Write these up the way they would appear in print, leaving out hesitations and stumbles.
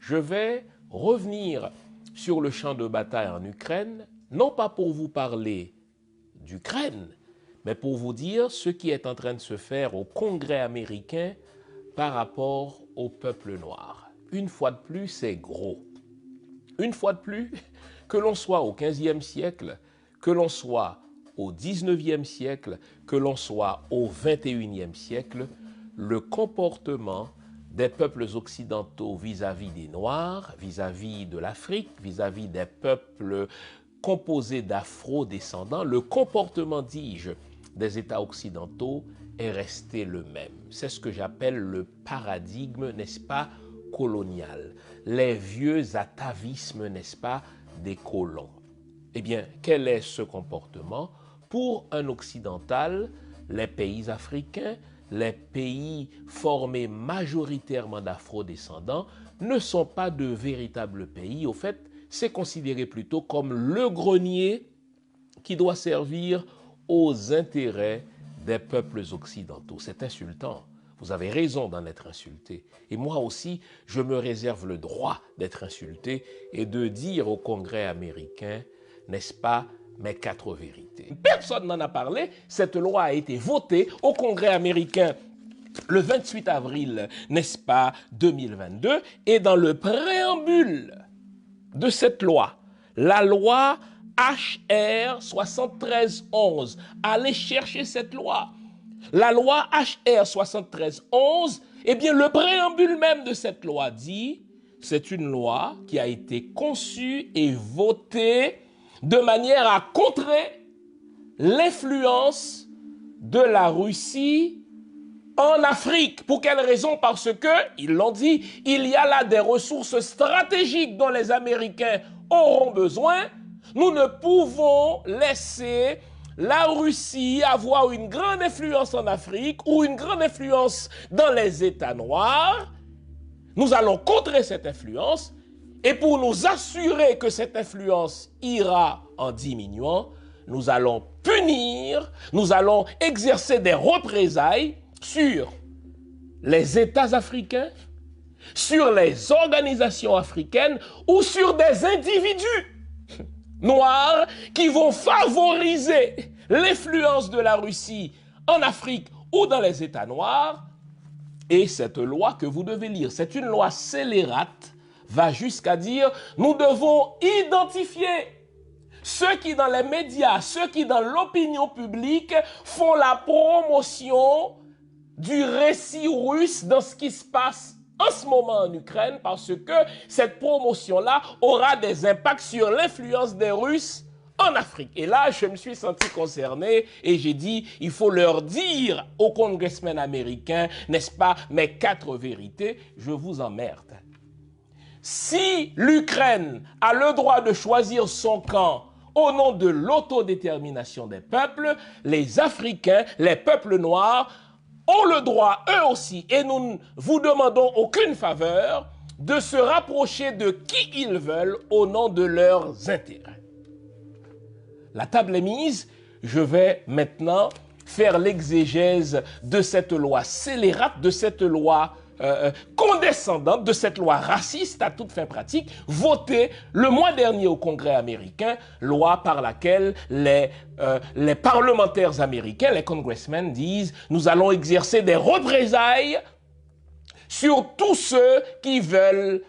je vais revenir sur le champ de bataille en Ukraine, non pas pour vous parler d'Ukraine, mais pour vous dire ce qui est en train de se faire au Congrès américain par rapport au peuple noir. Une fois de plus, c'est gros. Une fois de plus, que l'on soit au XVe siècle, que l'on soit au XIXe siècle, que l'on soit au XXIe siècle, le comportement des peuples occidentaux vis-à-vis des Noirs, vis-à-vis de l'Afrique, vis-à-vis des peuples composés d'afro-descendants, le comportement, dis-je, des États occidentaux est resté le même. C'est ce que j'appelle le paradigme, n'est-ce pas, colonial. Les vieux atavismes, n'est-ce pas, des colons. Eh bien, quel est ce comportement? Pour un occidental, les pays africains, les pays formés majoritairement d'afro-descendants ne sont pas de véritables pays. Au fait, c'est considéré plutôt comme le grenier qui doit servir aux intérêts des peuples occidentaux. C'est insultant. Vous avez raison d'en être insulté. Et moi aussi, je me réserve le droit d'être insulté et de dire au Congrès américain, n'est-ce pas, mes 4 vérités. Personne n'en a parlé. Cette loi a été votée au Congrès américain le 28 avril, n'est-ce pas, 2022. Et dans le préambule de cette loi, la loi HR 7311, allez chercher cette loi. La loi HR 7311, eh bien, le préambule même de cette loi dit, c'est une loi qui a été conçue et votée de manière à contrer l'influence de la Russie en Afrique. Pour quelle raison? Parce que, ils l'ont dit, il y a là des ressources stratégiques dont les Américains auront besoin. Nous ne pouvons laisser la Russie avoir une grande influence en Afrique ou une grande influence dans les États noirs. Nous allons contrer cette influence et pour nous assurer que cette influence ira en diminuant, nous allons punir, nous allons exercer des représailles sur les États africains, sur les organisations africaines ou sur des individus noirs qui vont favoriser l'influence de la Russie en Afrique ou dans les États noirs. Et cette loi que vous devez lire, c'est une loi scélérate, va jusqu'à dire nous devons identifier ceux qui dans les médias, ceux qui dans l'opinion publique font la promotion du récit russe dans ce qui se passe en ce moment en Ukraine, parce que cette promotion-là aura des impacts sur l'influence des Russes en Afrique. Et là, je me suis senti concerné et j'ai dit, il faut leur dire aux congressmen américains, n'est-ce pas, mes 4 vérités, je vous emmerde. Si l'Ukraine a le droit de choisir son camp au nom de l'autodétermination des peuples, les Africains, les peuples noirs, ont le droit, eux aussi, et nous ne vous demandons aucune faveur, de se rapprocher de qui ils veulent au nom de leurs intérêts. La table est mise, je vais maintenant faire l'exégèse de cette loi scélérate, de cette loi condescendante, de cette loi raciste à toute fin pratique, votée le mois dernier au Congrès américain, loi par laquelle les parlementaires américains, les congressmen disent « Nous allons exercer des représailles sur tous ceux qui veulent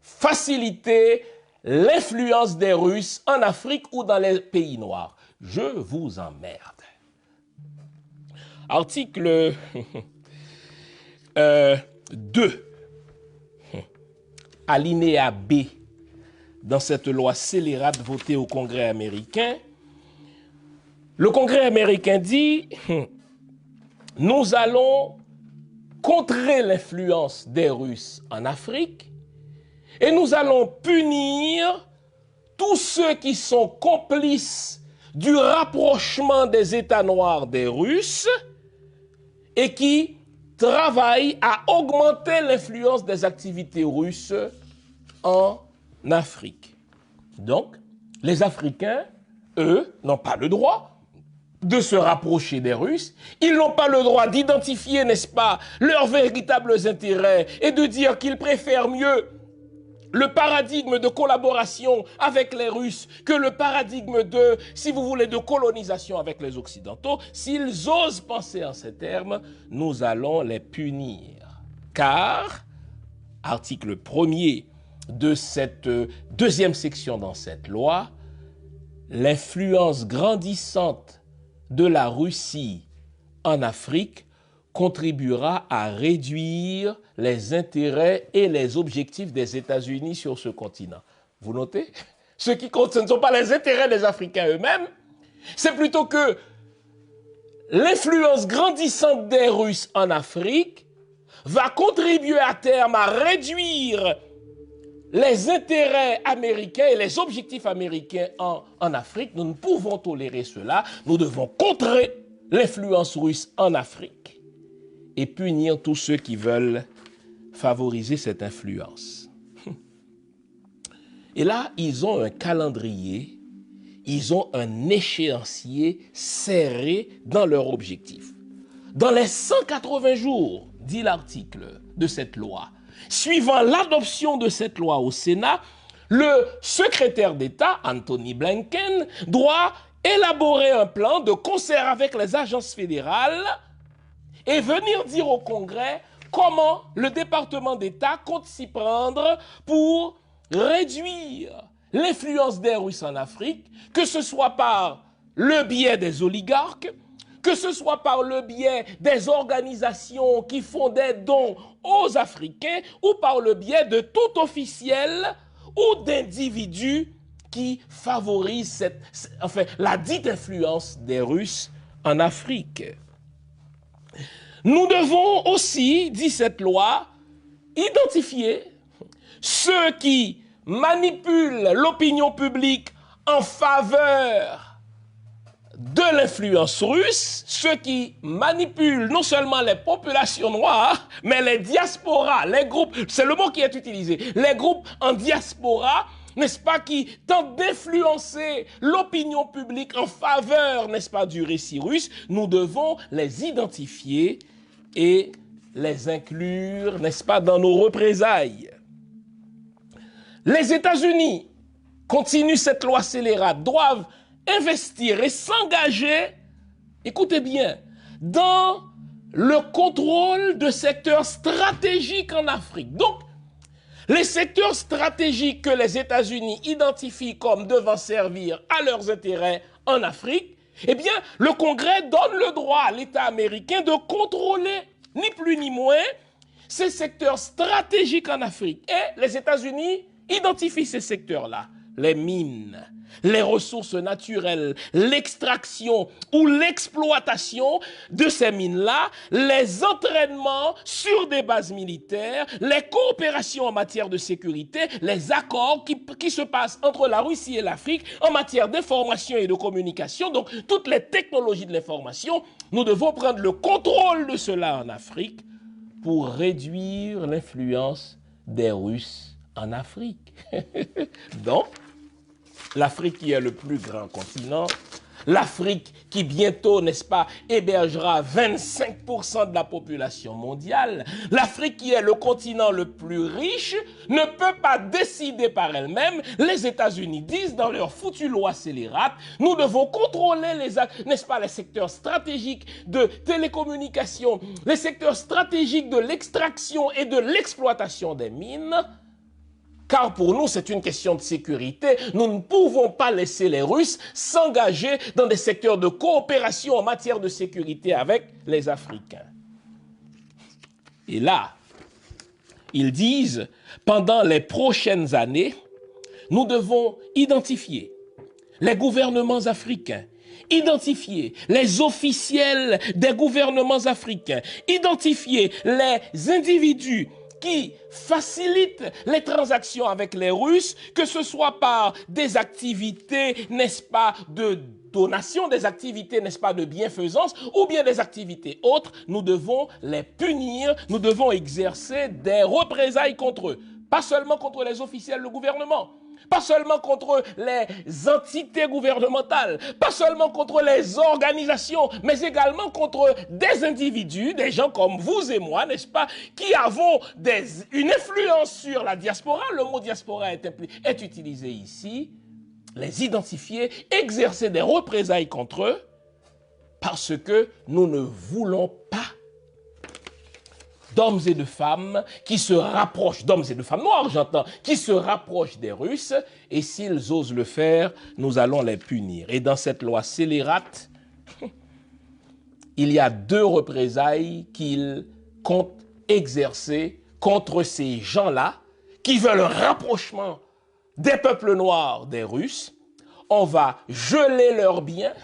faciliter l'influence des Russes en Afrique ou dans les pays noirs. » Je vous emmerde. Article 2, alinéa B, dans cette loi scélérate votée au Congrès américain. Le Congrès américain dit « Nous allons contrer l'influence des Russes en Afrique et nous allons punir tous ceux qui sont complices du rapprochement des États noirs des Russes et qui travaillent à augmenter l'influence des activités russes en Afrique. » Donc, les Africains, eux, n'ont pas le droit de se rapprocher des Russes. Ils n'ont pas le droit d'identifier, n'est-ce pas, leurs véritables intérêts et de dire qu'ils préfèrent mieux le paradigme de collaboration avec les Russes que le paradigme de, si vous voulez, de colonisation avec les Occidentaux, s'ils osent penser en ces termes, nous allons les punir. Car, article 1er de cette deuxième section dans cette loi, l'influence grandissante de la Russie en Afrique contribuera à réduire les intérêts et les objectifs des États-Unis sur ce continent. Vous notez? Ce qui compte, ce ne sont pas les intérêts des Africains eux-mêmes, c'est plutôt que l'influence grandissante des Russes en Afrique va contribuer à terme à réduire les intérêts américains et les objectifs américains en Afrique. Nous ne pouvons tolérer cela. Nous devons contrer l'influence russe en Afrique et punir tous ceux qui veulent favoriser cette influence. Et là, ils ont un calendrier, ils ont un échéancier serré dans leur objectif. Dans les 180 jours, dit l'article de cette loi, suivant l'adoption de cette loi au Sénat, le secrétaire d'État, Anthony Blinken, doit élaborer un plan de concert avec les agences fédérales et venir dire au Congrès comment le département d'État compte s'y prendre pour réduire l'influence des Russes en Afrique, que ce soit par le biais des oligarques, que ce soit par le biais des organisations qui font des dons aux Africains ou par le biais de tout officiel ou d'individus qui favorisent la dite influence des Russes en Afrique. Nous devons aussi, dit cette loi, identifier ceux qui manipulent l'opinion publique en faveur de l'influence russe, ceux qui manipulent non seulement les populations noires, mais les diasporas, les groupes, c'est le mot qui est utilisé, les groupes en diaspora, n'est-ce pas, qui tentent d'influencer l'opinion publique en faveur, n'est-ce pas, du récit russe. Nous devons les identifier et les inclure, n'est-ce pas, dans nos représailles. Les États-Unis, continue cette loi scélérate, doivent investir et s'engager, écoutez bien, dans le contrôle de secteurs stratégiques en Afrique. Donc, les secteurs stratégiques que les États-Unis identifient comme devant servir à leurs intérêts en Afrique, eh bien, le Congrès donne le droit à l'État américain de contrôler, ni plus ni moins, ces secteurs stratégiques en Afrique. Et les États-Unis identifient ces secteurs-là. Les mines, les ressources naturelles, l'extraction ou l'exploitation de ces mines-là, les entraînements sur des bases militaires, les coopérations en matière de sécurité, les accords qui se passent entre la Russie et l'Afrique en matière d'information et de communication, donc toutes les technologies de l'information, nous devons prendre le contrôle de cela en Afrique pour réduire l'influence des Russes en Afrique. Donc, l'Afrique qui est le plus grand continent, l'Afrique qui bientôt, n'est-ce pas, hébergera 25% de la population mondiale, l'Afrique qui est le continent le plus riche, ne peut pas décider par elle-même. Les États-Unis disent dans leur foutue loi scélérate, nous devons contrôler n'est-ce pas, les secteurs stratégiques de télécommunications, les secteurs stratégiques de l'extraction et de l'exploitation des mines. Car pour nous, c'est une question de sécurité. Nous ne pouvons pas laisser les Russes s'engager dans des secteurs de coopération en matière de sécurité avec les Africains. Et là, ils disent, pendant les prochaines années, nous devons identifier les gouvernements africains, identifier les officiels des gouvernements africains, identifier les individus qui facilite les transactions avec les Russes, que ce soit par des activités, n'est-ce pas, de donation, des activités, n'est-ce pas, de bienfaisance, ou bien des activités autres. Nous devons les punir, nous devons exercer des représailles contre eux. Pas seulement contre les officiels du gouvernement, Pas seulement contre les entités gouvernementales, pas seulement contre les organisations, mais également contre des individus, des gens comme vous et moi, n'est-ce pas, qui avons une influence sur la diaspora. Le mot diaspora est utilisé ici. Les identifier, exercer des représailles contre eux, parce que nous ne voulons pas d'hommes et de femmes qui se rapprochent, d'hommes et de femmes noirs, j'entends, qui se rapprochent des Russes, et s'ils osent le faire, nous allons les punir. Et dans cette loi scélérate, il y a 2 représailles qu'ils comptent exercer contre ces gens-là qui veulent un rapprochement des peuples noirs des Russes. On va geler leurs biens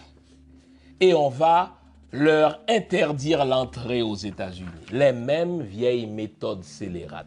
et on va leur interdire l'entrée aux États-Unis. Les mêmes vieilles méthodes scélérates.